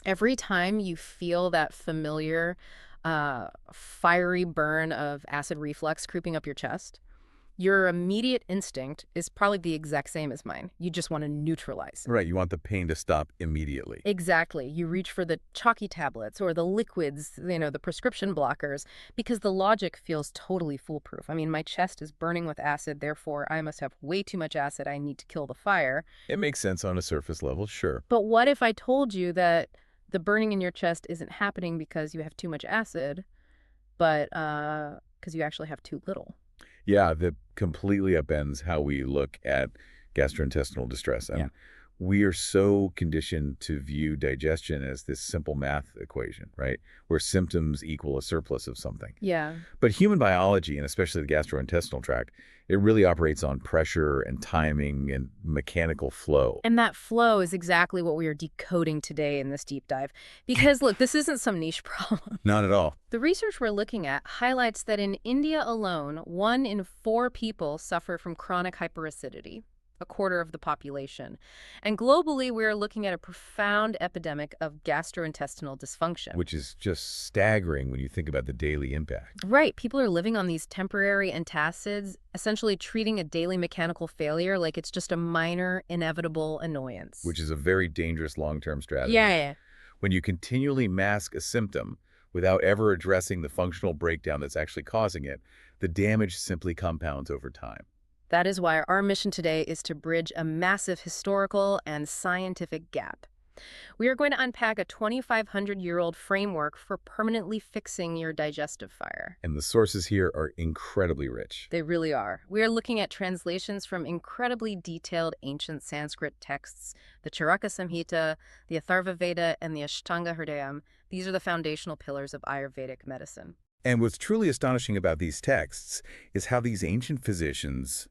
Every time you feel that familiar, fiery burn of acid reflux creeping up your chest, your immediate instinct is probably the exact same as mine. You just want to neutralize it. Right, you want the pain to stop immediately. Exactly. You reach for the chalky tablets or the liquids, the prescription blockers, because the logic feels totally foolproof. I mean, my chest is burning with acid, therefore I must have way too much acid. I need to kill the fire. It makes sense on a surface level, sure. But what if I told you that the burning in your chest isn't happening because you have too much acid, but because you actually have too little? Yeah, that completely upends how we look at gastrointestinal distress. Yeah. And we are so conditioned to view digestion as this simple math equation, right? Where symptoms equal a surplus of something. Yeah. But human biology, and especially the gastrointestinal tract, it really operates on pressure and timing and mechanical flow. And that flow is exactly what we are decoding today in this deep dive. Because, look, this isn't some niche problem. Not at all. The research we're looking at highlights that in India alone, 1 in 4 people suffer from chronic hyperacidity, a quarter of the population. And globally, we're looking at a profound epidemic of gastrointestinal dysfunction. Which is just staggering when you think about the daily impact. Right. People are living on these temporary antacids, essentially treating a daily mechanical failure like it's just a minor, inevitable annoyance. Which is a very dangerous long-term strategy. Yeah. When you continually mask a symptom without ever addressing the functional breakdown that's actually causing it, the damage simply compounds over time. That is why our mission today is to bridge a massive historical and scientific gap. We are going to unpack a 2,500-year-old framework for permanently fixing your digestive fire. And the sources here are incredibly rich. They really are. We are looking at translations from incredibly detailed ancient Sanskrit texts, the Charaka Samhita, the Atharvaveda, and the Ashtanga Hridayam. These are the foundational pillars of Ayurvedic medicine. And what's truly astonishing about these texts is how these ancient physicians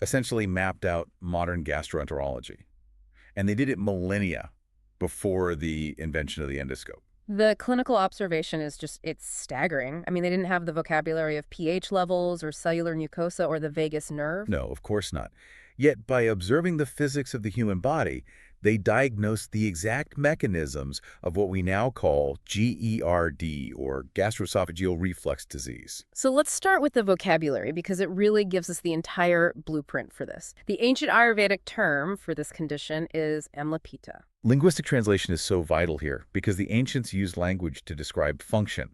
essentially mapped out modern gastroenterology. And they did it millennia before the invention of the endoscope. The clinical observation is it's staggering. I mean, they didn't have the vocabulary of pH levels or cellular mucosa or the vagus nerve. No, of course not. Yet by observing the physics of the human body, they diagnosed the exact mechanisms of what we now call GERD, or gastroesophageal reflux disease. So let's start with the vocabulary because it really gives us the entire blueprint for this. The ancient Ayurvedic term for this condition is amlapita. Linguistic translation is so vital here because the ancients used language to describe function.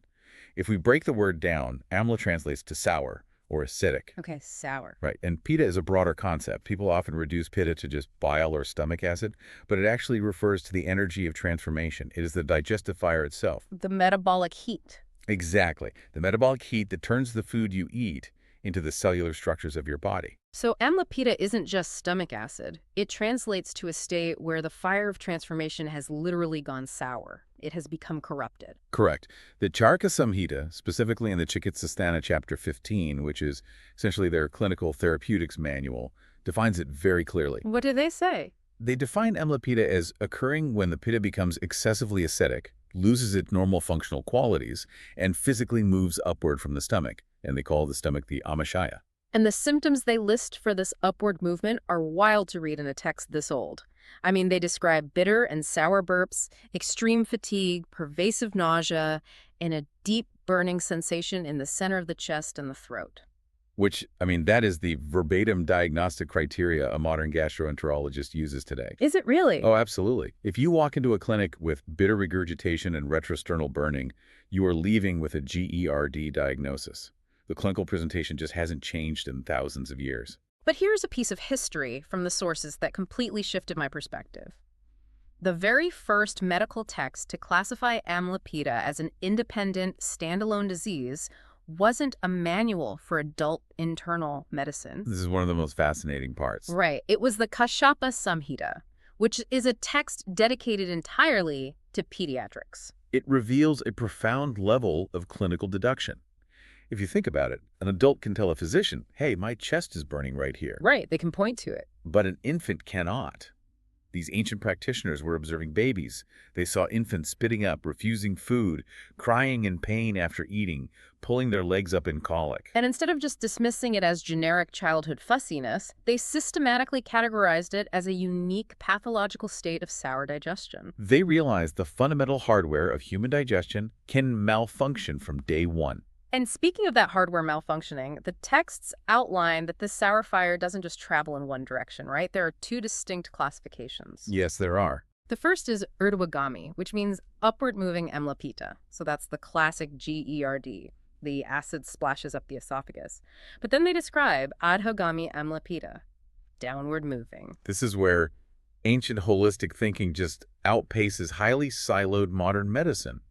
If we break the word down, amla translates to sour or acidic. Okay, sour. Right, and pitta is a broader concept. People often reduce pitta to just bile or stomach acid, but it actually refers to the energy of transformation. It is the digestive fire itself. The metabolic heat. Exactly, the metabolic heat that turns the food you eat into the cellular structures of your body. So amlapita isn't just stomach acid. It translates to a state where the fire of transformation has literally gone sour. It has become corrupted. Correct. The Charaka Samhita, specifically in the Chikitsasthana chapter 15, which is essentially their clinical therapeutics manual, defines it very clearly. What do they say? They define amlapita as occurring when the pitta becomes excessively acidic, loses its normal functional qualities, and physically moves upward from the stomach. And they call the stomach the amashaya. And the symptoms they list for this upward movement are wild to read in a text this old. I mean, they describe bitter and sour burps, extreme fatigue, pervasive nausea, and a deep burning sensation in the center of the chest and the throat. Which, I mean, that is the verbatim diagnostic criteria a modern gastroenterologist uses today. Is it really? Oh, absolutely. If you walk into a clinic with bitter regurgitation and retrosternal burning, you are leaving with a GERD diagnosis. The clinical presentation just hasn't changed in thousands of years. But here's a piece of history from the sources that completely shifted my perspective. The very first medical text to classify amlapita as an independent, standalone disease wasn't a manual for adult internal medicine. This is one of the most fascinating parts. Right. It was the Charaka Samhita, which is a text dedicated entirely to pediatrics. It reveals a profound level of clinical deduction. If you think about it, an adult can tell a physician, hey, my chest is burning right here. Right. They can point to it. But an infant cannot. These ancient practitioners were observing babies. They saw infants spitting up, refusing food, crying in pain after eating, pulling their legs up in colic. And instead of just dismissing it as generic childhood fussiness, they systematically categorized it as a unique pathological state of sour digestion. They realized the fundamental hardware of human digestion can malfunction from day one. And speaking of that hardware malfunctioning, the texts outline that this sour fire doesn't just travel in one direction, right? There are two distinct classifications. Yes, there are. The first is urdhvagami, which means upward-moving amlapita. So that's the classic GERD. The acid splashes up the esophagus. But then they describe adhogami amlapita, downward-moving. This is where ancient holistic thinking just outpaces highly siloed modern medicine.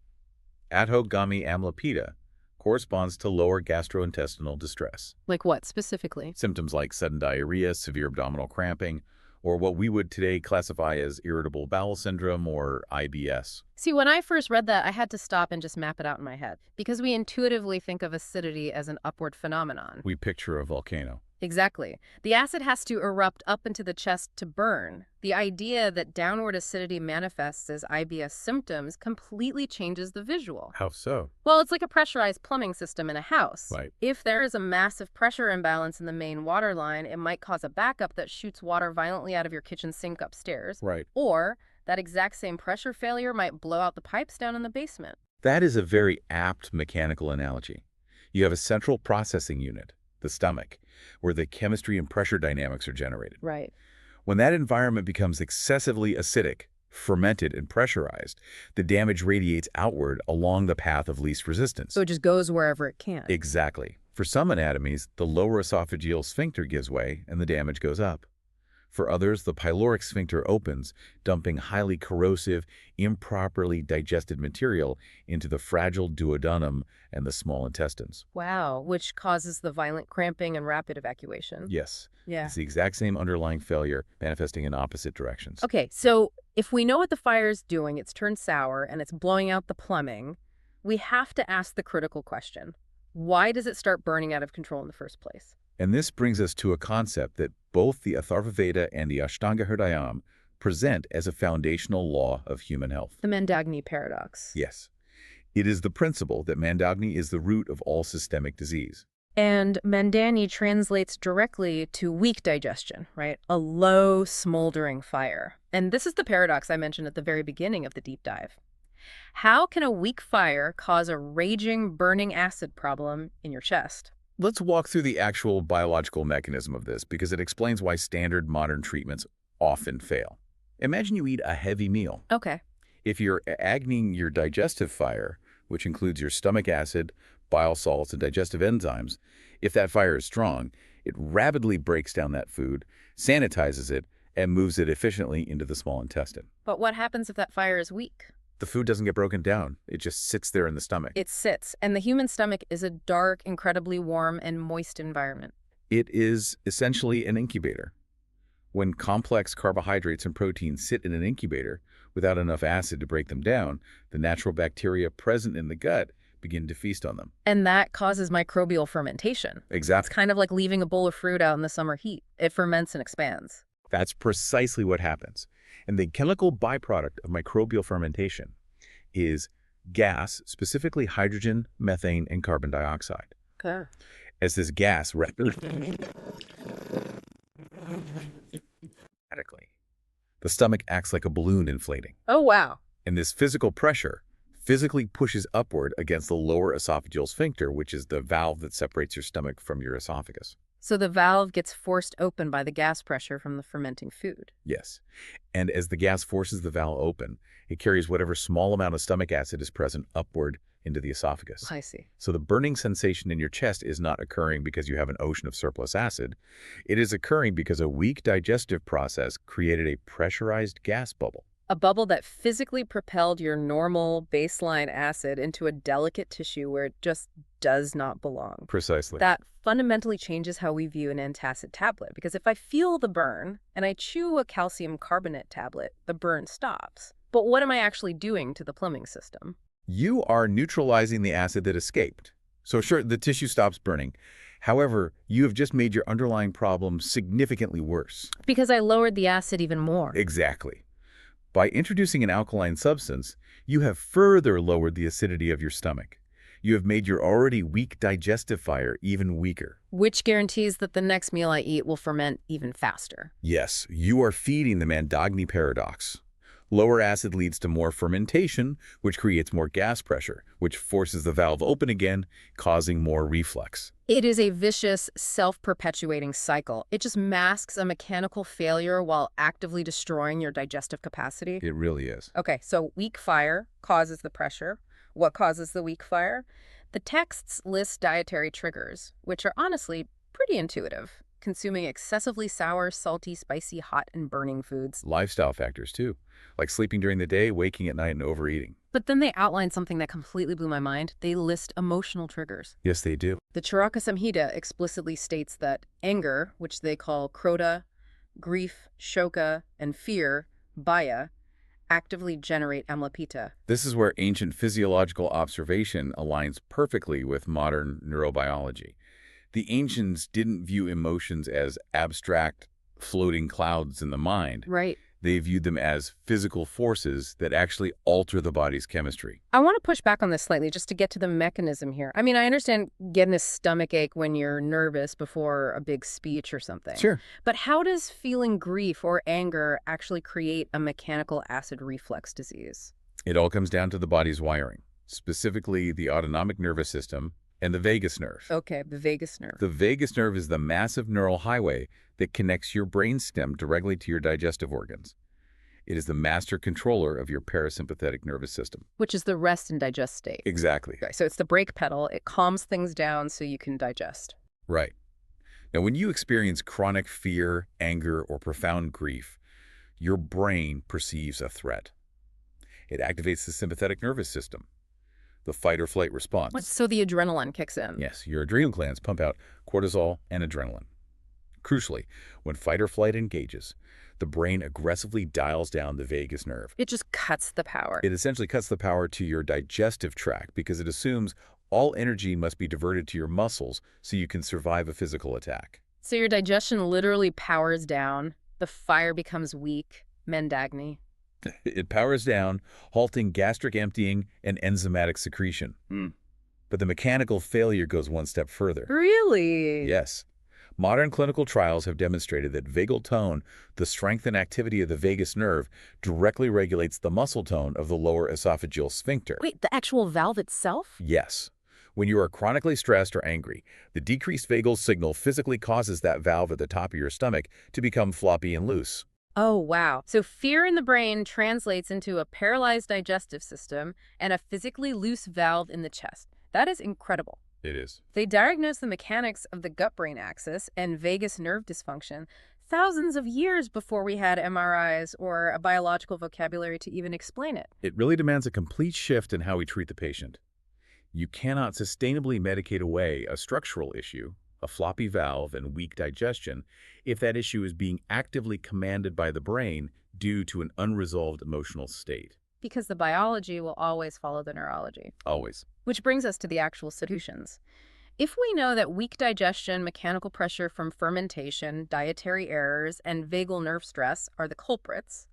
Adhogami amlapita corresponds to lower gastrointestinal distress. Like what specifically? Symptoms like sudden diarrhea, severe abdominal cramping, or what we would today classify as irritable bowel syndrome or IBS. See, when I first read that, I had to stop and just map it out in my head, because we intuitively think of acidity as an upward phenomenon. We picture a volcano. Exactly. The acid has to erupt up into the chest to burn. The idea that downward acidity manifests as IBS symptoms completely changes the visual. How so? Well, it's like a pressurized plumbing system in a house. Right. If there is a massive pressure imbalance in the main water line, it might cause a backup that shoots water violently out of your kitchen sink upstairs. Right. Or that exact same pressure failure might blow out the pipes down in the basement. That is a very apt mechanical analogy. You have a central processing unit, the stomach, where the chemistry and pressure dynamics are generated. Right. When that environment becomes excessively acidic, fermented, and pressurized, the damage radiates outward along the path of least resistance. So it just goes wherever it can. Exactly. For some anatomies, the lower esophageal sphincter gives way and the damage goes up. For others, the pyloric sphincter opens, dumping highly corrosive, improperly digested material into the fragile duodenum and the small intestines. Wow, which causes the violent cramping and rapid evacuation. Yes. Yeah. It's the exact same underlying failure, manifesting in opposite directions. Okay, so if we know what the fire is doing, it's turned sour and it's blowing out the plumbing, we have to ask the critical question. Why does it start burning out of control in the first place? And this brings us to a concept that both the Atharvaveda and the Ashtanga Hridayam present as a foundational law of human health. The Mandagni paradox. Yes. It is the principle that Mandagni is the root of all systemic disease. And Mandagni translates directly to weak digestion, right? A low, smoldering fire. And this is the paradox I mentioned at the very beginning of the deep dive. How can a weak fire cause a raging, burning acid problem in your chest? Let's walk through the actual biological mechanism of this because it explains why standard modern treatments often fail. Imagine you eat a heavy meal. Okay. If you're agonying your digestive fire, which includes your stomach acid, bile salts, and digestive enzymes, if that fire is strong, it rapidly breaks down that food, sanitizes it, and moves it efficiently into the small intestine. But what happens if that fire is weak? The food doesn't get broken down. It just sits there in the stomach. It sits, and the human stomach is a dark, incredibly warm and moist environment. It is essentially an incubator. When complex carbohydrates and proteins sit in an incubator without enough acid to break them down, the natural bacteria present in the gut begin to feast on them. And that causes microbial fermentation. It's Exactly. kind of like leaving a bowl of fruit out in the summer heat. It ferments and expands. That's precisely what happens. And the chemical byproduct of microbial fermentation is gas, specifically hydrogen, methane, and carbon dioxide. Okay. As this gas rapidly, the stomach acts like a balloon inflating. Oh, wow. And this physical pressure physically pushes upward against the lower esophageal sphincter, which is the valve that separates your stomach from your esophagus. So the valve gets forced open by the gas pressure from the fermenting food. Yes. And as the gas forces the valve open, it carries whatever small amount of stomach acid is present upward into the esophagus. I see. So the burning sensation in your chest is not occurring because you have an ocean of surplus acid. It is occurring because a weak digestive process created a pressurized gas bubble. A bubble that physically propelled your normal baseline acid into a delicate tissue where it just does not belong. Precisely. That fundamentally changes how we view an antacid tablet, because if I feel the burn and I chew a calcium carbonate tablet, the burn stops. But what am I actually doing to the plumbing system? You are neutralizing the acid that escaped. So sure, the tissue stops burning. However, you have just made your underlying problem significantly worse. Because I lowered the acid even more. Exactly. By introducing an alkaline substance, you have further lowered the acidity of your stomach. You have made your already weak digestive fire even weaker. Which guarantees that the next meal I eat will ferment even faster. Yes, you are feeding the Mandagni paradox. Lower acid leads to more fermentation, which creates more gas pressure, which forces the valve open again, causing more reflux. It is a vicious, self-perpetuating cycle. It just masks a mechanical failure while actively destroying your digestive capacity. It really is. Okay, so weak fire causes the pressure. What causes the weak fire? The texts list dietary triggers, which are honestly pretty intuitive. Consuming excessively sour, salty, spicy, hot, and burning foods. Lifestyle factors, too, like sleeping during the day, waking at night, and overeating. But then they outline something that completely blew my mind. They list emotional triggers. Yes, they do. The Charaka Samhita explicitly states that anger, which they call krodha, grief, shoka, and fear, bhaya, actively generate amlapita. This is where ancient physiological observation aligns perfectly with modern neurobiology. The ancients didn't view emotions as abstract, floating clouds in the mind. Right. They viewed them as physical forces that actually alter the body's chemistry. I want to push back on this slightly just to get to the mechanism here. I mean, I understand getting a stomach ache when you're nervous before a big speech or something. Sure. But how does feeling grief or anger actually create a mechanical acid reflux disease? It all comes down to the body's wiring, specifically the autonomic nervous system and the vagus nerve. Okay, the vagus nerve. The vagus nerve is the massive neural highway that connects your brainstem directly to your digestive organs. It is the master controller of your parasympathetic nervous system. Which is the rest and digest state. Exactly. Okay, so it's the brake pedal. It calms things down so you can digest. Right. Now, when you experience chronic fear, anger, or profound grief, your brain perceives a threat. It activates the sympathetic nervous system, the fight-or-flight response. So the adrenaline kicks in. Yes, your adrenal glands pump out cortisol and adrenaline. Crucially, when fight-or-flight engages, the brain aggressively dials down the vagus nerve. It just cuts the power. It essentially cuts the power to your digestive tract because it assumes all energy must be diverted to your muscles so you can survive a physical attack. So your digestion literally powers down. The fire becomes weak. Mandagni. It powers down, halting gastric emptying and enzymatic secretion. But the mechanical failure goes one step further. Really? Yes. Modern clinical trials have demonstrated that vagal tone, the strength and activity of the vagus nerve, directly regulates the muscle tone of the lower esophageal sphincter. Wait, the actual valve itself? Yes. When you are chronically stressed or angry, the decreased vagal signal physically causes that valve at the top of your stomach to become floppy and loose. Oh, wow. So fear in the brain translates into a paralyzed digestive system and a physically loose valve in the chest. That is incredible. It is. They diagnosed the mechanics of the gut-brain axis and vagus nerve dysfunction thousands of years before we had MRIs or a biological vocabulary to even explain it. It really demands a complete shift in how we treat the patient. You cannot sustainably medicate away a structural issue, a floppy valve and weak digestion, if that issue is being actively commanded by the brain due to an unresolved emotional state. Because the biology will always follow the neurology. Always. Which brings us to the actual solutions. If we know that weak digestion, mechanical pressure from fermentation, dietary errors, and vagal nerve stress are the culprits,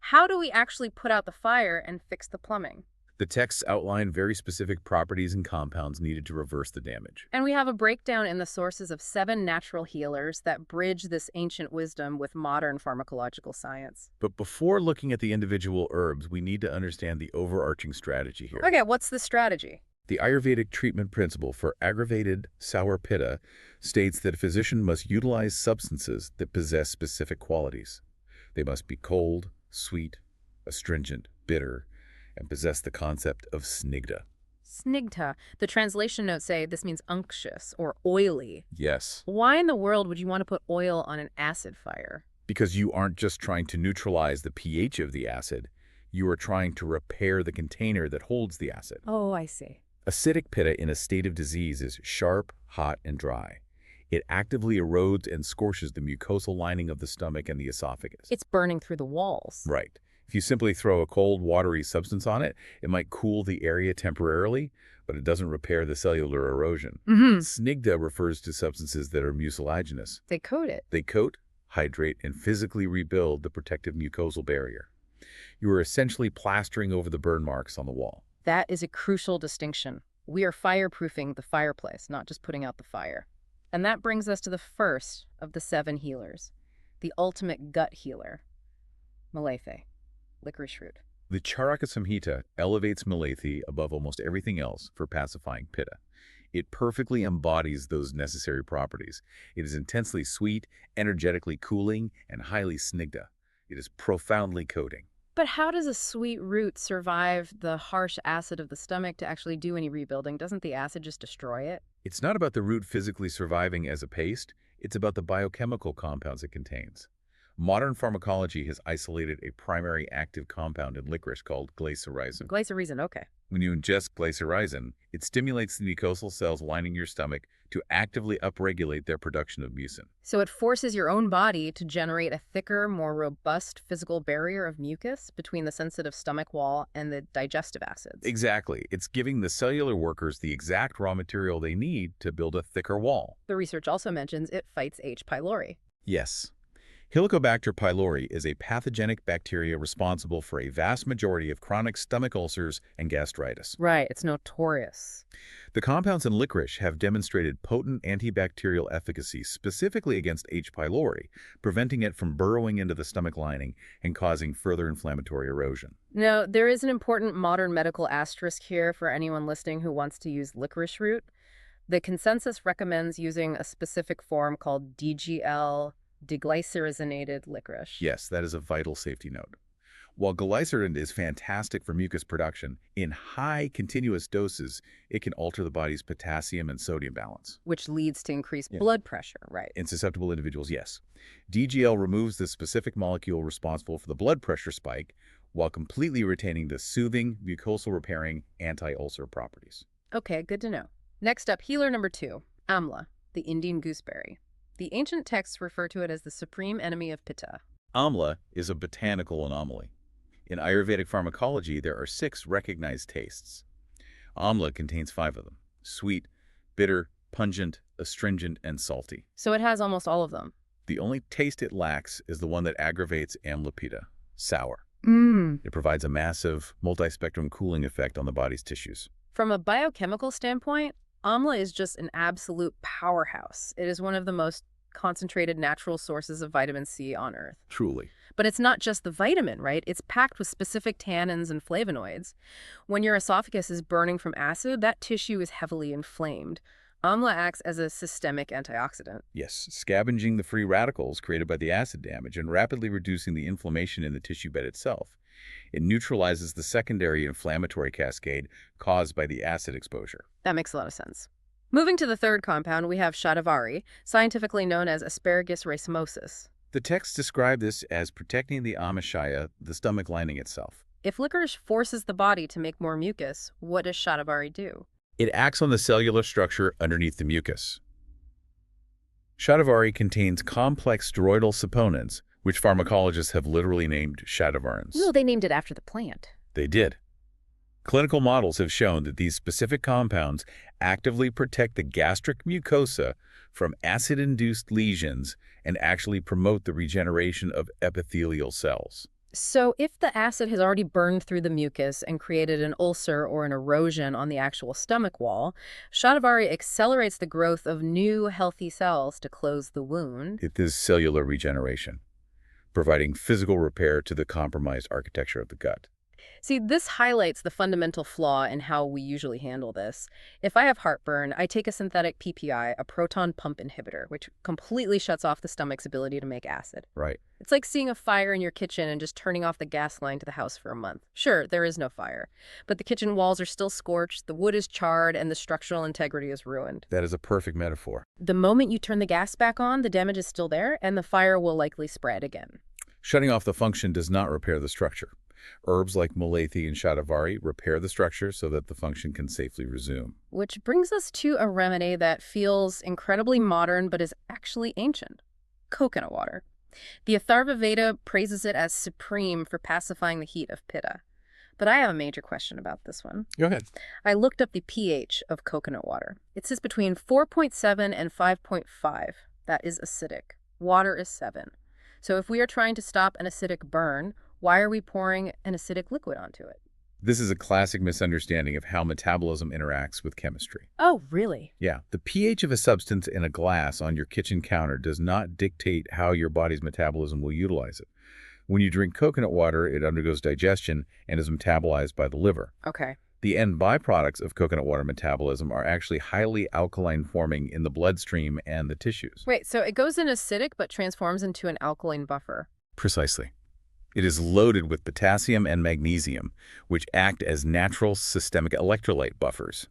how do we actually put out the fire and fix the plumbing? The texts outline very specific properties and compounds needed to reverse the damage. And we have a breakdown in the sources of 7 natural healers that bridge this ancient wisdom with modern pharmacological science. But before looking at the individual herbs, we need to understand the overarching strategy here. Okay, what's the strategy? The Ayurvedic treatment principle for aggravated sour pitta states that a physician must utilize substances that possess specific qualities. They must be cold, sweet, astringent, bitter, and possess the concept of snigdha. Snigdha. The translation notes say this means unctuous or oily. Yes. Why in the world would you want to put oil on an acid fire? Because you aren't just trying to neutralize the pH of the acid, you are trying to repair the container that holds the acid. Oh, I see. Acidic pitta in a state of disease is sharp, hot, and dry. It actively erodes and scorches the mucosal lining of the stomach and the esophagus. It's burning through the walls. Right. If you simply throw a cold, watery substance on it, it might cool the area temporarily, but it doesn't repair the cellular erosion. Mm-hmm. Snigdha refers to substances that are mucilaginous. They coat it. They coat, hydrate, and physically rebuild the protective mucosal barrier. You are essentially plastering over the burn marks on the wall. That is a crucial distinction. We are fireproofing the fireplace, not just putting out the fire. And that brings us to the first of the 7 healers, the ultimate gut healer, Malathi, licorice root. The Charaka Samhita elevates Malathi above almost everything else for pacifying pitta. It perfectly embodies those necessary properties. It is intensely sweet, energetically cooling, and highly snigdha. It is profoundly coating. But how does a sweet root survive the harsh acid of the stomach to actually do any rebuilding? Doesn't the acid just destroy it? It's not about the root physically surviving as a paste, it's about the biochemical compounds it contains. Modern pharmacology has isolated a primary active compound in licorice called glycyrrhizin. Glycyrrhizin, okay. When you ingest glycyrrhizin, it stimulates the mucosal cells lining your stomach to actively upregulate their production of mucin. So it forces your own body to generate a thicker, more robust physical barrier of mucus between the sensitive stomach wall and the digestive acids. Exactly. It's giving the cellular workers the exact raw material they need to build a thicker wall. The research also mentions it fights H. pylori. Yes. Helicobacter pylori is a pathogenic bacteria responsible for a vast majority of chronic stomach ulcers and gastritis. Right, it's notorious. The compounds in licorice have demonstrated potent antibacterial efficacy specifically against H. pylori, preventing it from burrowing into the stomach lining and causing further inflammatory erosion. Now, there is an important modern medical asterisk here for anyone listening who wants to use licorice root. The consensus recommends using a specific form called DGL, deglycyrrhizinated licorice. Yes, that is a vital safety note. While glycerin is fantastic for mucus production, in high continuous doses, it can alter the body's potassium and sodium balance. Which leads to increased blood pressure, right? In susceptible individuals, yes. DGL removes the specific molecule responsible for the blood pressure spike while completely retaining the soothing, mucosal repairing, anti-ulcer properties. Okay, good to know. Next up, healer number 2, amla, the Indian gooseberry. The ancient texts refer to it as the supreme enemy of pitta. Amla is a botanical anomaly. In Ayurvedic pharmacology, there are 6 recognized tastes. Amla contains 5 of them: sweet, bitter, pungent, astringent, and salty. So it has almost all of them. The only taste it lacks is the one that aggravates amlapita, sour. It provides a massive, multi-spectrum cooling effect on the body's tissues. From a biochemical standpoint, amla is just an absolute powerhouse. It is one of the most concentrated natural sources of vitamin C on Earth. Truly. But it's not just the vitamin, right? It's packed with specific tannins and flavonoids. When your esophagus is burning from acid, that tissue is heavily inflamed. Amla acts as a systemic antioxidant. Yes, scavenging the free radicals created by the acid damage and rapidly reducing the inflammation in the tissue bed itself. It neutralizes the secondary inflammatory cascade caused by the acid exposure. That makes a lot of sense. Moving to the third compound, we have shatavari, scientifically known as asparagus racemosus. The texts describe this as protecting the amashaya, the stomach lining itself. If licorice forces the body to make more mucus, what does shatavari do? It acts on the cellular structure underneath the mucus. Shatavari contains complex steroidal saponins, which pharmacologists have literally named shatavarins. No, they named it after the plant. They did. Clinical models have shown that these specific compounds actively protect the gastric mucosa from acid-induced lesions and actually promote the regeneration of epithelial cells. So if the acid has already burned through the mucus and created an ulcer or an erosion on the actual stomach wall, shatavari accelerates the growth of new healthy cells to close the wound. It is cellular regeneration, providing physical repair to the compromised architecture of the gut. See, this highlights the fundamental flaw in how we usually handle this. If I have heartburn, I take a synthetic PPI, a proton pump inhibitor, which completely shuts off the stomach's ability to make acid. Right. It's like seeing a fire in your kitchen and just turning off the gas line to the house for a month. Sure, there is no fire, but the kitchen walls are still scorched, the wood is charred, and the structural integrity is ruined. That is a perfect metaphor. The moment you turn the gas back on, the damage is still there, and the fire will likely spread again. Shutting off the function does not repair the structure. Herbs like Malathi and shatavari repair the structure so that the function can safely resume. Which brings us to a remedy that feels incredibly modern but is actually ancient: coconut water. The Atharvaveda praises it as supreme for pacifying the heat of pitta. But I have a major question about this one. Go ahead. I looked up the pH of coconut water. It says between 4.7 and 5.5. That is acidic. Water is 7. So if we are trying to stop an acidic burn, why are we pouring an acidic liquid onto it? This is a classic misunderstanding of how metabolism interacts with chemistry. Oh, really? Yeah, the pH of a substance in a glass on your kitchen counter does not dictate how your body's metabolism will utilize it. When you drink coconut water, it undergoes digestion and is metabolized by the liver. Okay. The end byproducts of coconut water metabolism are actually highly alkaline forming in the bloodstream and the tissues. Wait, so it goes in acidic but transforms into an alkaline buffer. Precisely. It is loaded with potassium and magnesium, which act as natural systemic electrolyte buffers.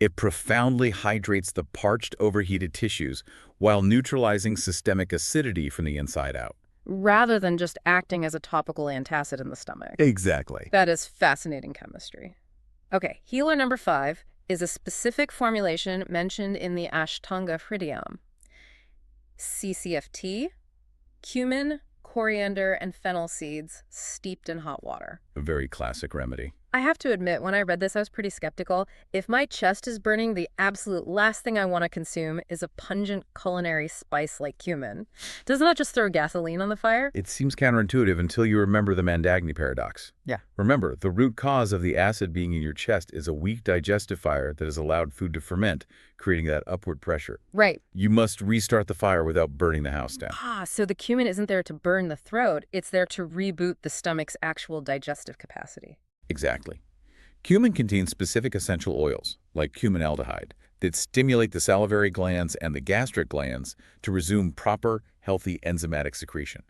It profoundly hydrates the parched, overheated tissues while neutralizing systemic acidity from the inside out. Rather than just acting as a topical antacid in the stomach. Exactly. That is fascinating chemistry. Okay, healer number 5 is a specific formulation mentioned in the Ashtanga Hridayam. CCFT, cumin, coriander, and fennel seeds steeped in hot water. A very classic remedy. I have to admit, when I read this, I was pretty skeptical. If my chest is burning, the absolute last thing I want to consume is a pungent culinary spice like cumin. Doesn't that just throw gasoline on the fire? It seems counterintuitive until you remember the Mandagni paradox. Yeah. Remember, the root cause of the acid being in your chest is a weak digestive fire that has allowed food to ferment, creating that upward pressure. Right. You must restart the fire without burning the house down. So the cumin isn't there to burn the throat, it's there to reboot the stomach's actual digestive capacity. Exactly. Cumin contains specific essential oils, like cuminaldehyde, that stimulate the salivary glands and the gastric glands to resume proper, healthy enzymatic secretion.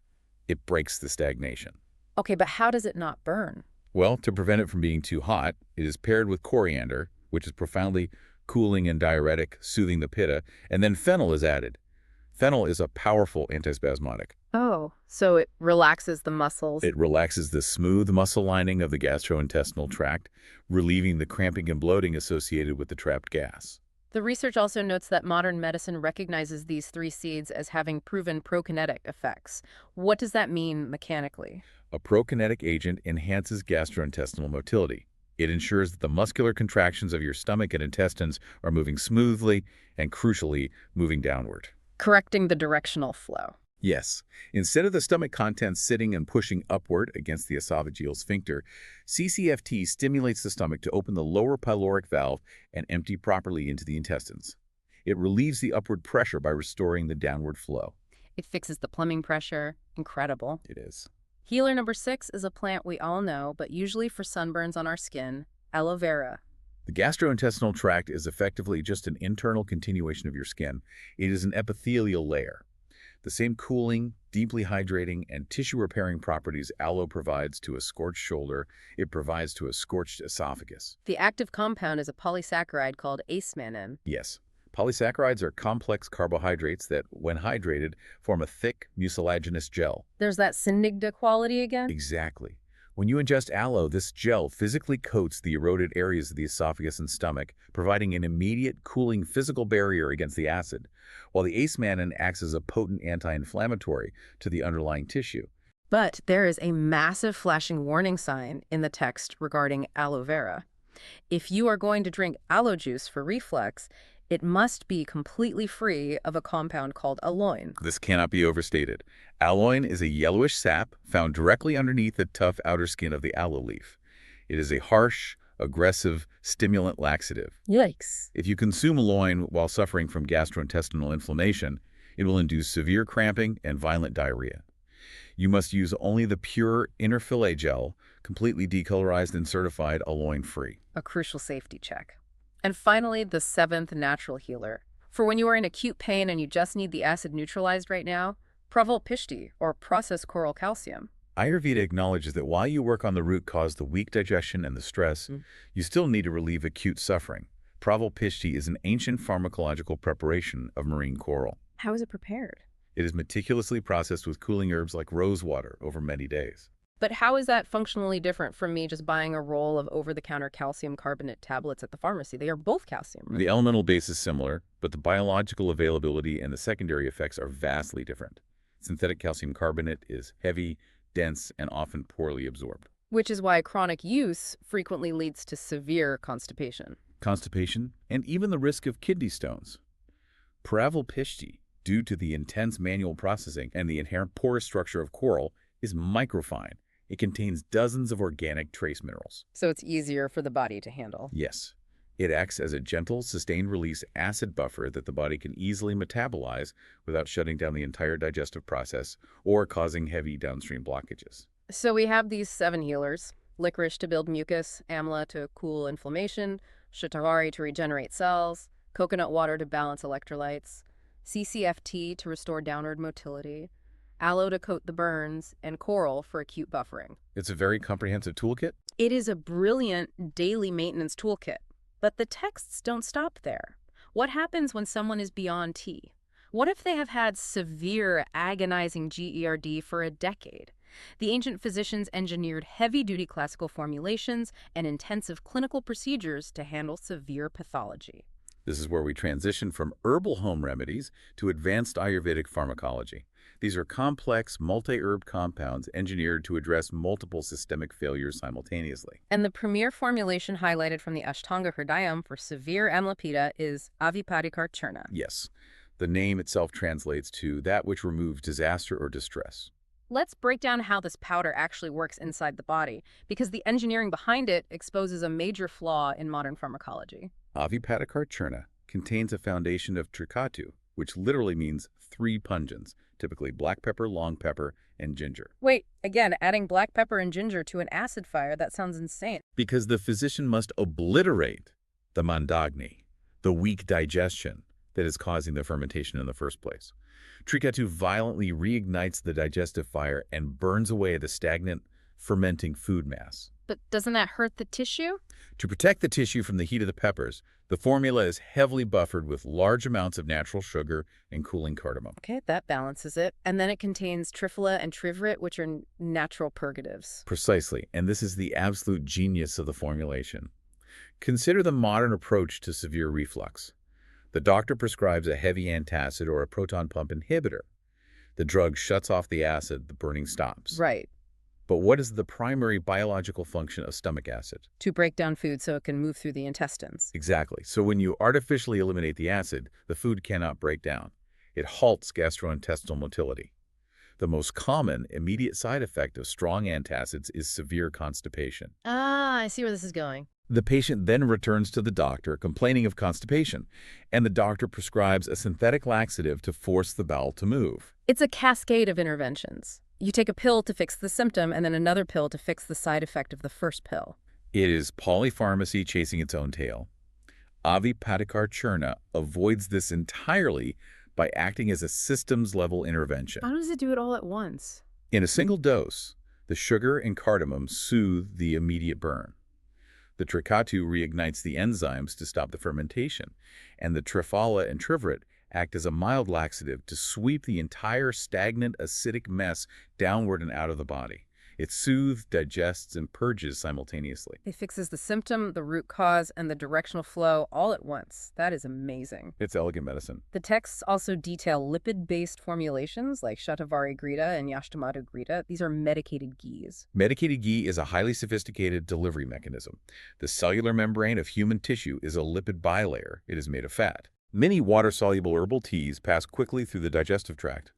It breaks the stagnation. Okay, but how does it not burn? Well, to prevent it from being too hot, it is paired with coriander, which is profoundly cooling and diuretic, soothing the pitta, and then fennel is added. Fennel is a powerful antispasmodic. Oh, so it relaxes the muscles. It relaxes the smooth muscle lining of the gastrointestinal tract, relieving the cramping and bloating associated with the trapped gas. The research also notes that modern medicine recognizes these 3 seeds as having proven prokinetic effects. What does that mean mechanically? A prokinetic agent enhances gastrointestinal motility. It ensures that the muscular contractions of your stomach and intestines are moving smoothly and, crucially, moving downward. Correcting the directional flow. Yes. Instead of the stomach contents sitting and pushing upward against the esophageal sphincter, CCFT stimulates the stomach to open the lower pyloric valve and empty properly into the intestines. It relieves the upward pressure by restoring the downward flow. It fixes the plumbing pressure. Incredible. It is. Healer number 6 is a plant we all know, but usually for sunburns on our skin, aloe vera. The gastrointestinal tract is effectively just an internal continuation of your skin. It is an epithelial layer. The same cooling, deeply hydrating, and tissue-repairing properties aloe provides to a scorched shoulder, it provides to a scorched esophagus. The active compound is a polysaccharide called acemannan. Yes. Polysaccharides are complex carbohydrates that, when hydrated, form a thick, mucilaginous gel. There's that synigda quality again? Exactly. When you ingest aloe, this gel physically coats the eroded areas of the esophagus and stomach, providing an immediate cooling physical barrier against the acid, while the acemannan acts as a potent anti-inflammatory to the underlying tissue. But there is a massive flashing warning sign in the text regarding aloe vera. If you are going to drink aloe juice for reflux, it must be completely free of a compound called aloin. This cannot be overstated. Aloin is a yellowish sap found directly underneath the tough outer skin of the aloe leaf. It is a harsh, aggressive, stimulant laxative. Yikes. If you consume aloin while suffering from gastrointestinal inflammation, it will induce severe cramping and violent diarrhea. You must use only the pure inner fillet gel, completely decolorized and certified aloin-free. A crucial safety check. And finally, the 7th natural healer. For when you are in acute pain and you just need the acid neutralized right now, Pravol Pishti, or processed coral calcium. Ayurveda acknowledges that while you work on the root cause, the weak digestion and the stress, you still need to relieve acute suffering. Pravol Pishti is an ancient pharmacological preparation of marine coral. How is it prepared? It is meticulously processed with cooling herbs like rose water over many days. But how is that functionally different from me just buying a roll of over-the-counter calcium carbonate tablets at the pharmacy? They are both calcium, right? The elemental base is similar, but the biological availability and the secondary effects are vastly different. Synthetic calcium carbonate is heavy, dense, and often poorly absorbed. Which is why chronic use frequently leads to severe constipation. Constipation, and even the risk of kidney stones. Pravalpishti, due to the intense manual processing and the inherent porous structure of coral, is microfine. It contains dozens of organic trace minerals. So it's easier for the body to handle. Yes. It acts as a gentle, sustained-release acid buffer that the body can easily metabolize without shutting down the entire digestive process or causing heavy downstream blockages. So we have these 7 healers: licorice to build mucus, amla to cool inflammation, shatavari to regenerate cells, coconut water to balance electrolytes, CCFT to restore downward motility, aloe to coat the burns, and coral for acute buffering. It's a very comprehensive toolkit. It is a brilliant daily maintenance toolkit. But the texts don't stop there. What happens when someone is beyond T? What if they have had severe, agonizing GERD for a decade? The ancient physicians engineered heavy-duty classical formulations and intensive clinical procedures to handle severe pathology. This is where we transition from herbal home remedies to advanced Ayurvedic pharmacology. These are complex, multi-herb compounds engineered to address multiple systemic failures simultaneously. And the premier formulation highlighted from the Ashtanga Hridayam for severe amlopida is Avipadikar Churna. Yes, the name itself translates to that which removes disaster or distress. Let's break down how this powder actually works inside the body, because the engineering behind it exposes a major flaw in modern pharmacology. Avipadikar Churna contains a foundation of trikatu, which literally means 3 pungents, typically black pepper, long pepper, and ginger. Wait, again, adding black pepper and ginger to an acid fire, that sounds insane. Because the physician must obliterate the Mandagni, the weak digestion that is causing the fermentation in the first place. Trikatu violently reignites the digestive fire and burns away the stagnant, fermenting food mass. But doesn't that hurt the tissue? To protect the tissue from the heat of the peppers, the formula is heavily buffered with large amounts of natural sugar and cooling cardamom. Okay, that balances it. And then it contains triphala and trivrit, which are natural purgatives. Precisely, and this is the absolute genius of the formulation. Consider the modern approach to severe reflux. The doctor prescribes a heavy antacid or a proton pump inhibitor. The drug shuts off the acid, the burning stops. Right. But what is the primary biological function of stomach acid? To break down food so it can move through the intestines. Exactly. So when you artificially eliminate the acid, the food cannot break down. It halts gastrointestinal motility. The most common immediate side effect of strong antacids is severe constipation. Ah, I see where this is going. The patient then returns to the doctor complaining of constipation, and the doctor prescribes a synthetic laxative to force the bowel to move. It's a cascade of interventions. You take a pill to fix the symptom and then another pill to fix the side effect of the first pill. It is polypharmacy chasing its own tail. Avipadikar Churna avoids this entirely by acting as a systems-level intervention. How does it do it all at once? In a single dose, the sugar and cardamom soothe the immediate burn. The trikatu reignites the enzymes to stop the fermentation, and the triphala and trivrit act as a mild laxative to sweep the entire stagnant acidic mess downward and out of the body. It soothes, digests, and purges simultaneously. It fixes the symptom, the root cause, and the directional flow all at once. That is amazing. It's elegant medicine. The texts also detail lipid-based formulations like Shatavari Grita and Yashtamadu Grita. These are medicated ghees. Medicated ghee is a highly sophisticated delivery mechanism. The cellular membrane of human tissue is a lipid bilayer. It is made of fat. Many water-soluble herbal teas pass quickly through the digestive tract.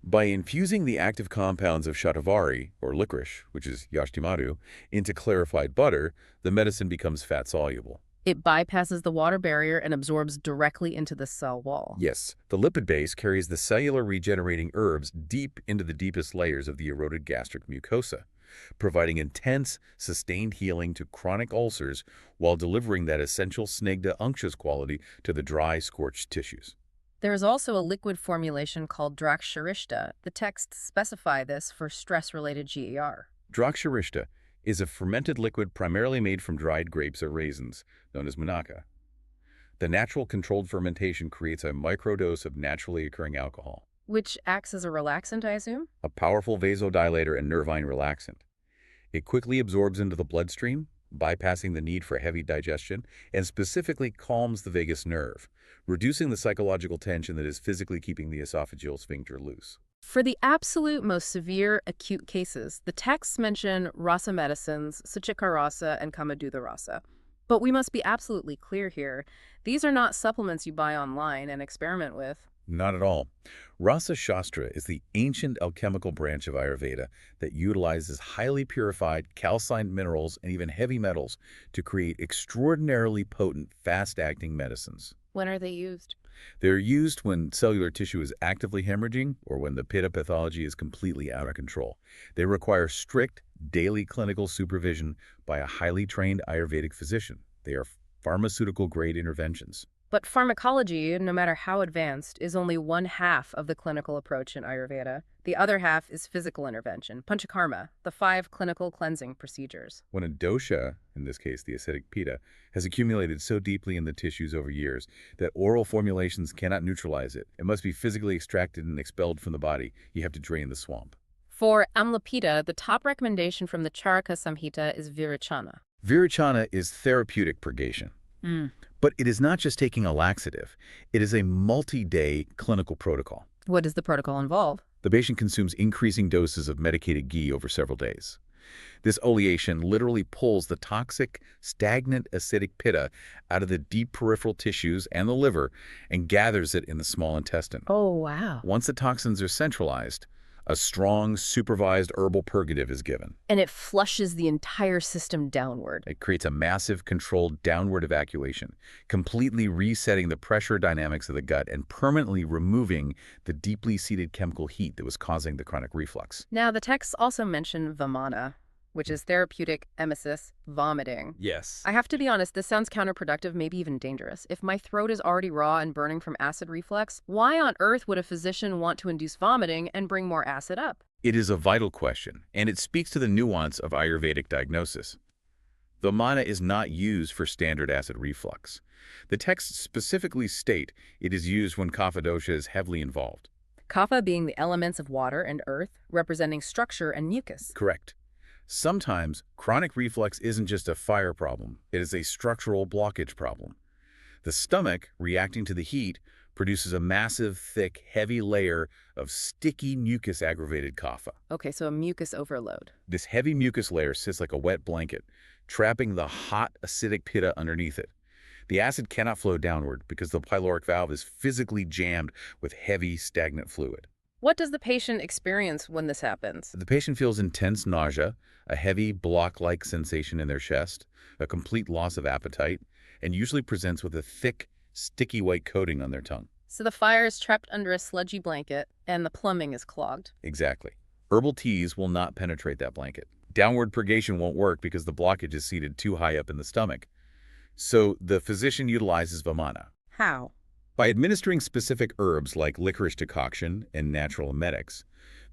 By infusing the active compounds of shatavari, or licorice, which is yashtimadu, into clarified butter, the medicine becomes fat-soluble. It bypasses the water barrier and absorbs directly into the cell wall. Yes, the lipid base carries the cellular regenerating herbs deep into the deepest layers of the eroded gastric mucosa, providing intense, sustained healing to chronic ulcers while delivering that essential snigdha unctuous quality to the dry, scorched tissues. There is also a liquid formulation called Draksharishta. The texts specify this for stress-related GER. Draksharishta is a fermented liquid primarily made from dried grapes or raisins, known as munaka. The natural controlled fermentation creates a microdose of naturally occurring alcohol, Which acts as a relaxant, I assume? a powerful vasodilator and nervine relaxant. It quickly absorbs into the bloodstream, bypassing the need for heavy digestion, and specifically calms the vagus nerve, reducing the psychological tension that is physically keeping the esophageal sphincter loose. For the absolute most severe acute cases, the texts mention rasa medicines, Sachika rasa and Kamaduda rasa. But we must be absolutely clear here. These are not supplements you buy online and experiment with. Not at all. Rasa Shastra is the ancient alchemical branch of Ayurveda that utilizes highly purified calcined minerals and even heavy metals to create extraordinarily potent, fast-acting medicines. When are they used? They're used when cellular tissue is actively hemorrhaging or when the pitta pathology is completely out of control. They require strict, daily clinical supervision by a highly trained Ayurvedic physician. They are pharmaceutical-grade interventions. But pharmacology, no matter how advanced, is only one half of the clinical approach in Ayurveda. The other half is physical intervention, panchakarma, the 5 clinical cleansing procedures. When a dosha, in this case the acidic pitta, has accumulated so deeply in the tissues over years that oral formulations cannot neutralize it, it must be physically extracted and expelled from the body. You have to drain the swamp. For amlapita, the top recommendation from the Charaka Samhita is virochana. Virochana is therapeutic purgation. But it is not just taking a laxative. It is a multi-day clinical protocol. What does the protocol involve? The patient consumes increasing doses of medicated ghee over several days. This oleation literally pulls the toxic, stagnant acidic pitta out of the deep peripheral tissues and the liver and gathers it in the small intestine. Oh, wow. Once the toxins are centralized, a strong, supervised herbal purgative is given. And it flushes the entire system downward. It creates a massive, controlled downward evacuation, completely resetting the pressure dynamics of the gut and permanently removing the deeply seated chemical heat that was causing the chronic reflux. Now, the texts also mention vamana, which is therapeutic emesis, vomiting. Yes. I have to be honest, this sounds counterproductive, maybe even dangerous. If my throat is already raw and burning from acid reflux, why on earth would a physician want to induce vomiting and bring more acid up? It is a vital question, and it speaks to the nuance of Ayurvedic diagnosis. Vamana is not used for standard acid reflux. The texts specifically state it is used when kapha dosha is heavily involved. Kapha being the elements of water and earth, representing structure and mucus. Correct. Sometimes, chronic reflux isn't just a fire problem. It is a structural blockage problem. The stomach, reacting to the heat, produces a massive, thick, heavy layer of sticky mucus-aggravated kapha. Okay, so a mucus overload. This heavy mucus layer sits like a wet blanket, trapping the hot, acidic pitta underneath it. The acid cannot flow downward because the pyloric valve is physically jammed with heavy, stagnant fluid. What does the patient experience when this happens? The patient feels intense nausea, a heavy block-like sensation in their chest, a complete loss of appetite, and usually presents with a thick, sticky white coating on their tongue. So the fire is trapped under a sludgy blanket and the plumbing is clogged. Exactly. Herbal teas will not penetrate that blanket. Downward purgation won't work because the blockage is seated too high up in the stomach. So the physician utilizes vamana. How? By administering specific herbs like licorice decoction and natural emetics,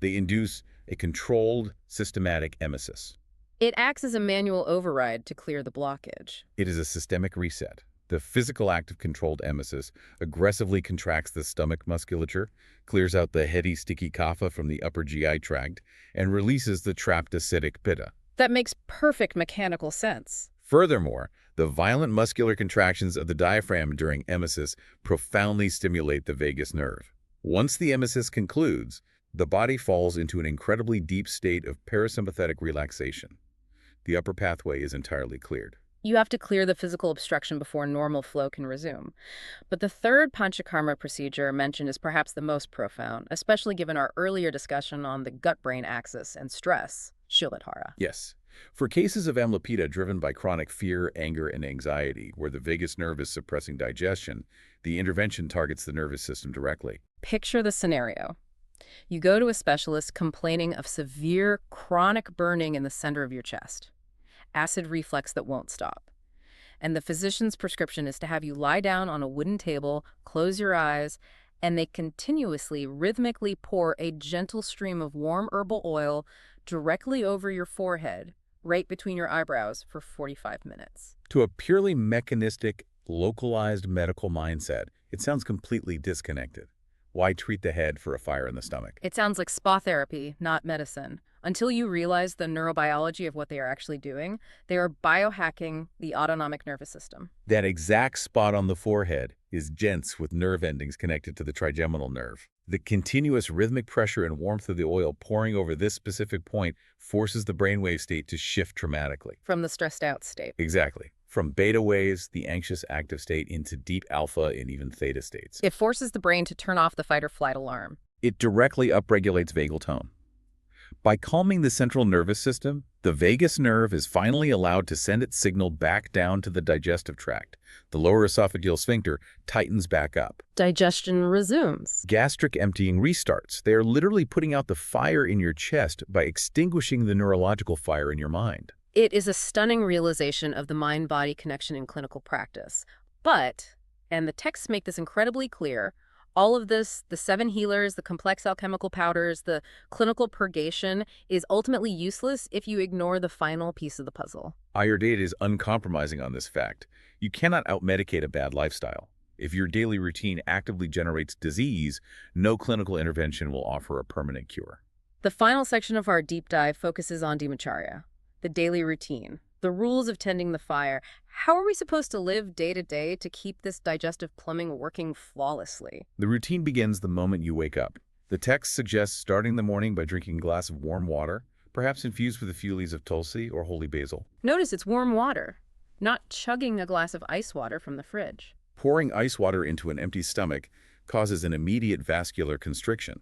they induce a controlled, systematic emesis. It acts as a manual override to clear the blockage. It is a systemic reset. The physical act of controlled emesis aggressively contracts the stomach musculature, clears out the heady, sticky kapha from the upper GI tract, and releases the trapped acidic pitta. That makes perfect mechanical sense. Furthermore, the violent muscular contractions of the diaphragm during emesis profoundly stimulate the vagus nerve. Once the emesis concludes, the body falls into an incredibly deep state of parasympathetic relaxation. The upper pathway is entirely cleared. You have to clear the physical obstruction before normal flow can resume. But the third panchakarma procedure mentioned is perhaps the most profound, especially given our earlier discussion on the gut-brain axis and stress, Shiladhara. Yes. For cases of amlapita driven by chronic fear, anger, and anxiety, where the vagus nerve is suppressing digestion, the intervention targets the nervous system directly. Picture the scenario. You go to a specialist complaining of severe chronic burning in the center of your chest, acid reflux that won't stop. And the physician's prescription is to have you lie down on a wooden table, close your eyes, and they continuously, rhythmically pour a gentle stream of warm herbal oil directly over your forehead, right between your eyebrows for 45 minutes. To a purely mechanistic, localized medical mindset, it sounds completely disconnected. Why treat the head for a fire in the stomach? It sounds like spa therapy, not medicine. Until you realize the neurobiology of what they are actually doing, they are biohacking the autonomic nervous system. That exact spot on the forehead is dense with nerve endings connected to the trigeminal nerve. The continuous rhythmic pressure and warmth of the oil pouring over this specific point forces the brainwave state to shift dramatically. From the stressed out state. Exactly. From beta waves, the anxious active state, into deep alpha and even theta states. It forces the brain to turn off the fight or flight alarm. It directly upregulates vagal tone. By calming the central nervous system, the vagus nerve is finally allowed to send its signal back down to the digestive tract. The lower esophageal sphincter tightens back up. Digestion resumes. Gastric emptying restarts. They are literally putting out the fire in your chest by extinguishing the neurological fire in your mind. It is a stunning realization of the mind-body connection in clinical practice. But, and the texts make this incredibly clear, all of this, the 7 healers, the complex alchemical powders, the clinical purgation, is ultimately useless if you ignore the final piece of the puzzle. Ayurveda is uncompromising on this fact. You cannot outmedicate a bad lifestyle. If your daily routine actively generates disease, no clinical intervention will offer a permanent cure. The final section of our deep dive focuses on Dimacharya, the daily routine, the rules of tending the fire. How are we supposed to live day to day to keep this digestive plumbing working flawlessly? The routine begins the moment you wake up. The text suggests starting the morning by drinking a glass of warm water, perhaps infused with a few leaves of tulsi or holy basil. Notice it's warm water, not chugging a glass of ice water from the fridge. Pouring ice water into an empty stomach causes an immediate vascular constriction.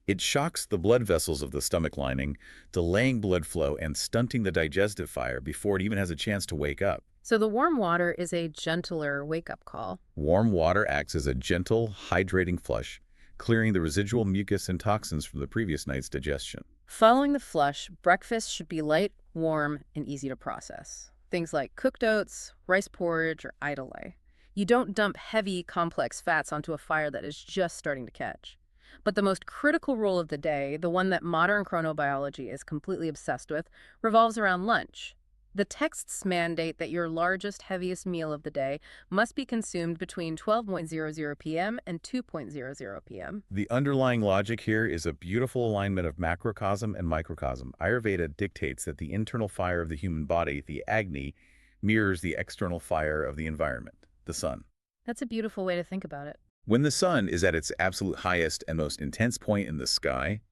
It shocks the blood vessels of the stomach lining, delaying blood flow and stunting the digestive fire before it even has a chance to wake up. So the warm water is a gentler wake-up call. Warm water acts as a gentle, hydrating flush, clearing the residual mucus and toxins from the previous night's digestion. Following the flush, breakfast should be light, warm, and easy to process. Things like cooked oats, rice porridge, or idolay. You don't dump heavy, complex fats onto a fire that is just starting to catch. But the most critical role of the day, the one that modern chronobiology is completely obsessed with, revolves around lunch. The texts mandate that your largest, heaviest meal of the day must be consumed between 12:00 p.m. and 2:00 p.m. The underlying logic here is a beautiful alignment of macrocosm and microcosm. Ayurveda dictates that the internal fire of the human body, the Agni, mirrors the external fire of the environment, the sun. That's a beautiful way to think about it. When the sun is at its absolute highest and most intense point in the sky,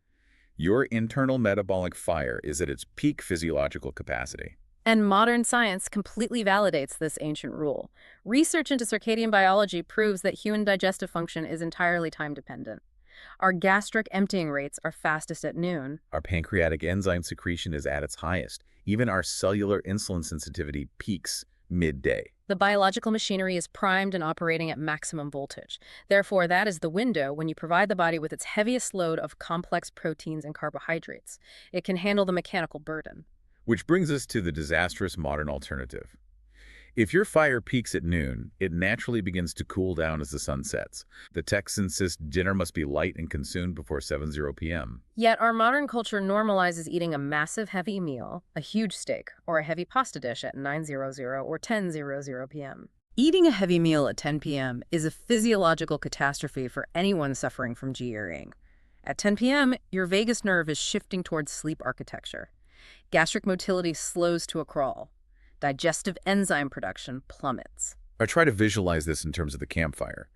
your internal metabolic fire is at its peak physiological capacity. And modern science completely validates this ancient rule. Research into circadian biology proves that human digestive function is entirely time-dependent. Our gastric emptying rates are fastest at noon. Our pancreatic enzyme secretion is at its highest. Even our cellular insulin sensitivity peaks midday. The biological machinery is primed and operating at maximum voltage. Therefore, that is the window when you provide the body with its heaviest load of complex proteins and carbohydrates. It can handle the mechanical burden. Which brings us to the disastrous modern alternative. If your fire peaks at noon, it naturally begins to cool down as the sun sets. The texts insist dinner must be light and consumed before 7:00 p.m. Yet our modern culture normalizes eating a massive heavy meal, a huge steak, or a heavy pasta dish at 9:00 or 10:00 p.m. Eating a heavy meal at 10 p.m. is a physiological catastrophe for anyone suffering from GERD. At 10 p.m., your vagus nerve is shifting towards sleep architecture. Gastric motility slows to a crawl. Digestive enzyme production plummets. I try to visualize this in terms of the campfire.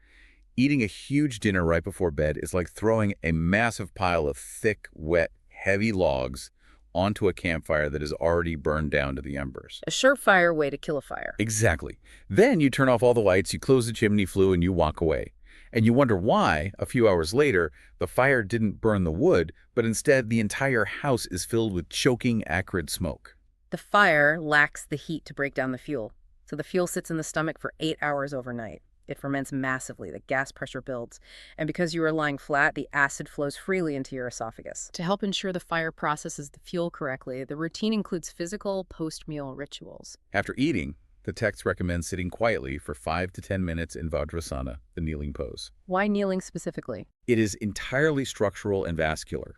Eating a huge dinner right before bed is like throwing a massive pile of thick, wet, heavy logs onto a campfire that is already burned down to the embers. A surefire way to kill a fire. Exactly. Then you turn off all the lights, you close the chimney flue, and you walk away. And you wonder why, a few hours later, the fire didn't burn the wood, but instead the entire house is filled with choking, acrid smoke. The fire lacks the heat to break down the fuel, so the fuel sits in the stomach for 8 hours overnight. It ferments massively, the gas pressure builds, and because you are lying flat, the acid flows freely into your esophagus. To help ensure the fire processes the fuel correctly, the routine includes physical post-meal rituals. After eating, the text recommends sitting quietly for 5 to 10 minutes in Vajrasana, the kneeling pose. Why kneeling specifically? It is entirely structural and vascular.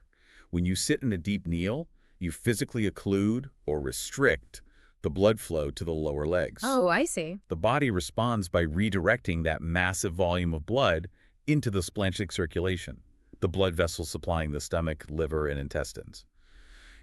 When you sit in a deep kneel, you physically occlude or restrict the blood flow to the lower legs. Oh, I see. The body responds by redirecting that massive volume of blood into the splanchnic circulation, the blood vessels supplying the stomach, liver, and intestines.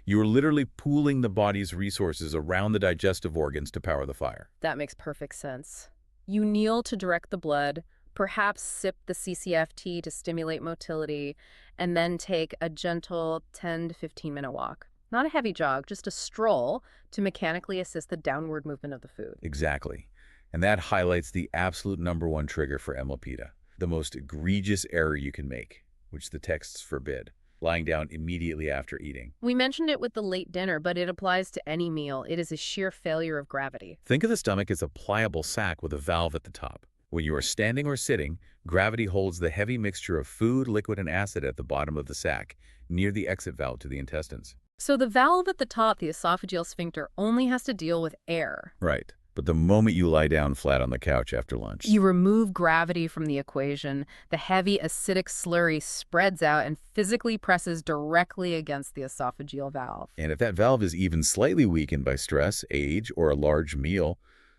You are literally pooling the body's resources around the digestive organs to power the fire. That makes perfect sense. You kneel to direct the blood, Perhaps sip the CCFT to stimulate motility, and then take a gentle 10 to 15-minute walk. Not a heavy jog, just a stroll to mechanically assist the downward movement of the food. Exactly. And that highlights the absolute #1 trigger for amlopida, the most egregious error you can make, which the texts forbid, lying down immediately after eating. We mentioned it with the late dinner, but it applies to any meal. It is a sheer failure of gravity. Think of the stomach as a pliable sac with a valve at the top. When you are standing or sitting, gravity holds the heavy mixture of food, liquid, and acid at the bottom of the sac, near the exit valve to the intestines. So the valve at the top, the esophageal sphincter, only has to deal with air. Right. But the moment you lie down flat on the couch after lunch, You remove gravity from the equation, the heavy acidic slurry spreads out and physically presses directly against the esophageal valve. and if that valve is even slightly weakened by stress, age, or a large meal,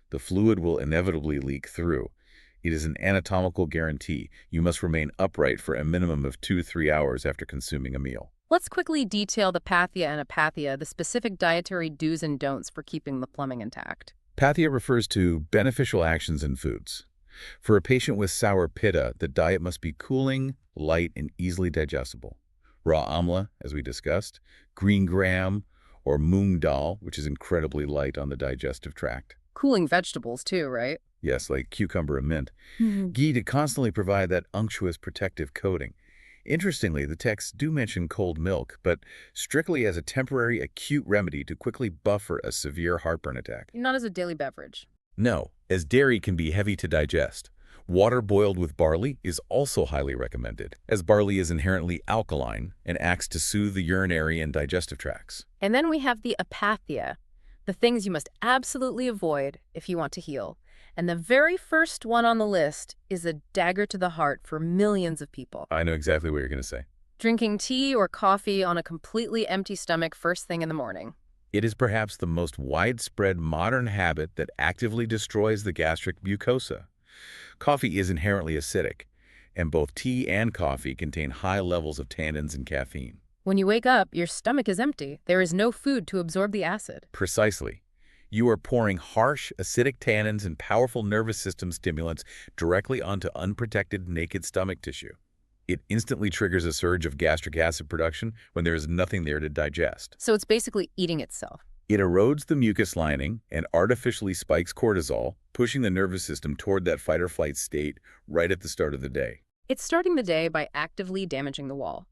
the fluid will inevitably leak through. It is an anatomical guarantee. You must remain upright for a minimum of 2-3 hours after consuming a meal. Let's quickly detail the pathia and apathia, the specific dietary do's and don'ts for keeping the plumbing intact. Pathia refers to beneficial actions in foods. For a patient with sour pitta, the diet must be cooling, light, and easily digestible. Raw amla, as we discussed, green gram, or moong dal, which is incredibly light on the digestive tract. Cooling vegetables too, right? Yes, like cucumber and mint. Ghee to constantly provide that unctuous protective coating. Interestingly, the texts do mention cold milk, but strictly as a temporary acute remedy to quickly buffer a severe heartburn attack. Not as a daily beverage. No, as dairy can be heavy to digest. Water boiled with barley is also highly recommended, as barley is inherently alkaline and acts to soothe the urinary and digestive tracts. And then we have the apathia, the things you must absolutely avoid if you want to heal. And the very first one on the list is a dagger to the heart for millions of people. I know exactly what you're going to say. Drinking tea or coffee on a completely empty stomach first thing in the morning. It is perhaps the most widespread modern habit that actively destroys the gastric mucosa. Coffee is inherently acidic, and both tea and coffee contain high levels of tannins and caffeine. When you wake up, your stomach is empty. There is no food to absorb the acid. Precisely. You are pouring harsh, acidic tannins and powerful nervous system stimulants directly onto unprotected, naked stomach tissue. It instantly triggers a surge of gastric acid production when there is nothing there to digest. So it's basically eating itself. It erodes the mucus lining and artificially spikes cortisol, pushing the nervous system toward that fight-or-flight state right at the start of the day. It's starting the day by actively damaging the wall.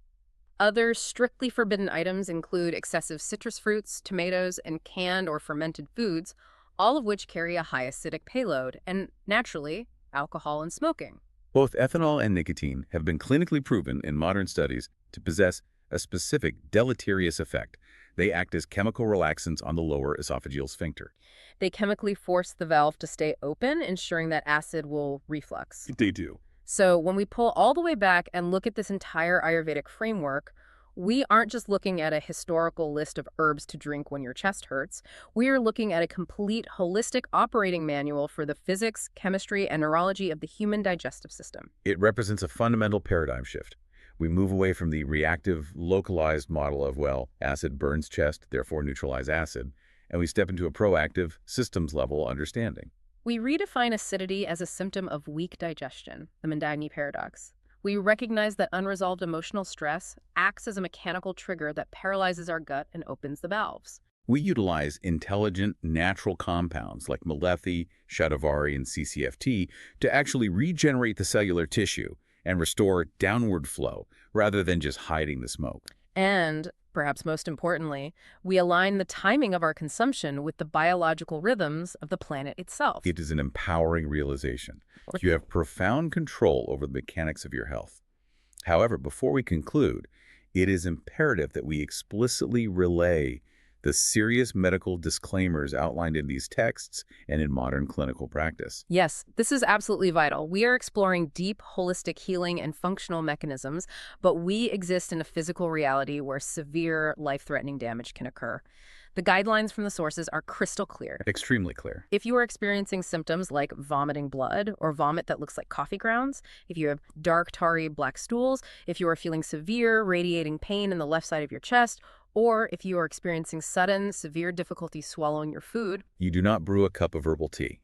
Other strictly forbidden items include excessive citrus fruits, tomatoes, and canned or fermented foods, all of which carry a high acidic payload, and naturally, alcohol and smoking. Both ethanol and nicotine have been clinically proven in modern studies to possess a specific deleterious effect. They act as chemical relaxants on the lower esophageal sphincter. They chemically force the valve to stay open, ensuring that acid will reflux. They do. So when we pull all the way back and look at this entire Ayurvedic framework, we aren't just looking at a historical list of herbs to drink when your chest hurts. We are looking at a complete holistic operating manual for the physics, chemistry, and neurology of the human digestive system. It represents a fundamental paradigm shift. We move away from the reactive, localized model of, well, acid burns chest, therefore neutralize acid, and we step into a proactive, systems-level understanding. We redefine acidity as a symptom of weak digestion, the Mandagni paradox. We recognize that unresolved emotional stress acts as a mechanical trigger that paralyzes our gut and opens the valves. We utilize intelligent, natural compounds like malethi, shatavari, and CCFT to actually regenerate the cellular tissue and restore downward flow rather than just hiding the smoke. And, perhaps most importantly, we align the timing of our consumption with the biological rhythms of the planet itself. It is an empowering realization. You have profound control over the mechanics of your health. However, before we conclude, it is imperative that we explicitly relay the serious medical disclaimers outlined in these texts and in modern clinical practice. Yes, this is absolutely vital. We are exploring deep, holistic healing and functional mechanisms, but we exist in a physical reality where severe, life-threatening damage can occur. The guidelines from the sources are crystal clear. Extremely clear. If you are experiencing symptoms like vomiting blood or vomit that looks like coffee grounds, if you have dark, tarry, black stools, if you are feeling severe, radiating pain in the left side of your chest, or if you are experiencing sudden, severe difficulty swallowing your food, You do not brew a cup of herbal tea.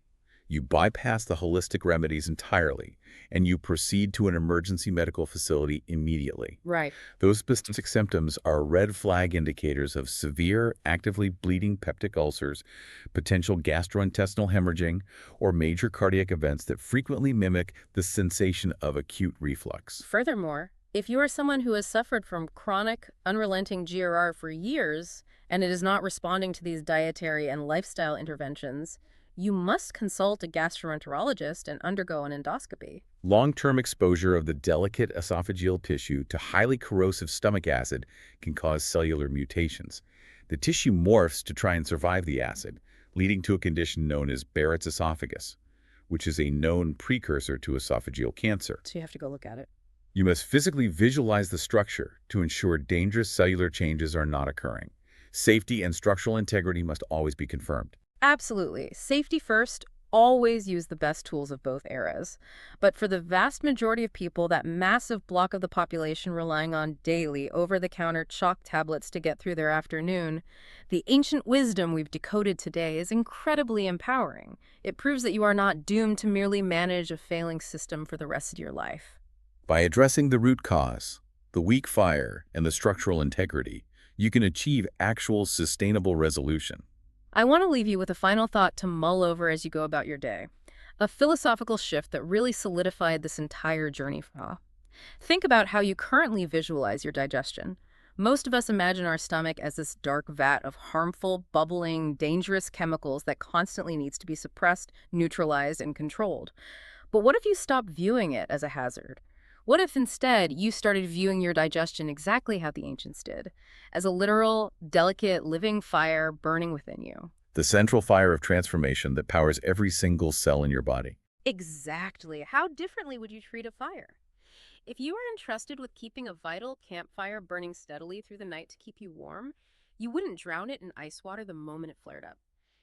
You bypass the holistic remedies entirely, and you proceed to an emergency medical facility immediately. Right. Those specific symptoms are red flag indicators of severe, actively bleeding peptic ulcers, potential gastrointestinal hemorrhaging, or major cardiac events that frequently mimic the sensation of acute reflux. Furthermore, if you are someone who has suffered from chronic, unrelenting GERD for years and it is not responding to these dietary and lifestyle interventions, you must consult a gastroenterologist and undergo an endoscopy. Long-term exposure of the delicate esophageal tissue to highly corrosive stomach acid can cause cellular mutations. The tissue morphs to try and survive the acid, leading to a condition known as Barrett's esophagus, which is a known precursor to esophageal cancer. So you have to go look at it. You must physically visualize the structure to ensure dangerous cellular changes are not occurring. Safety and structural integrity must always be confirmed. Absolutely. Safety first. Always use the best tools of both eras. But for the vast majority of people, that massive block of the population relying on daily, over-the-counter chalk tablets to get through their afternoon, the ancient wisdom we've decoded today is incredibly empowering. It proves that you are not doomed to merely manage a failing system for the rest of your life. By addressing the root cause, the weak fire, and the structural integrity, you can achieve actual sustainable resolution. I want to leave you with a final thought to mull over as you go about your day. A philosophical shift that really solidified this entire journey. Think about how you currently visualize your digestion. Most of us imagine our stomach as this dark vat of harmful, bubbling, dangerous chemicals that constantly needs to be suppressed, neutralized, and controlled. But what if you stopped viewing it as a hazard? What if instead you started viewing your digestion exactly how the ancients did, as a literal, delicate, living fire burning within you? The central fire of transformation that powers every single cell in your body. Exactly. How differently would you treat a fire? If you are entrusted with keeping a vital campfire burning steadily through the night to keep you warm, you wouldn't drown it in ice water the moment it flared up.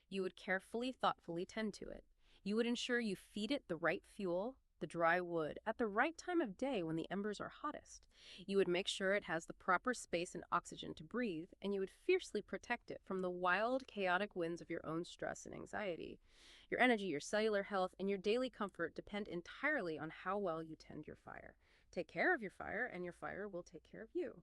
You would carefully, thoughtfully tend to it. You would ensure you feed it the right fuel, the dry wood, at the right time of day when the embers are hottest. You would make sure it has the proper space and oxygen to breathe, and you would fiercely protect it from the wild, chaotic winds of your own stress and anxiety. Your energy, your cellular health, and your daily comfort depend entirely on how well you tend your fire. Take care of your fire, and your fire will take care of you.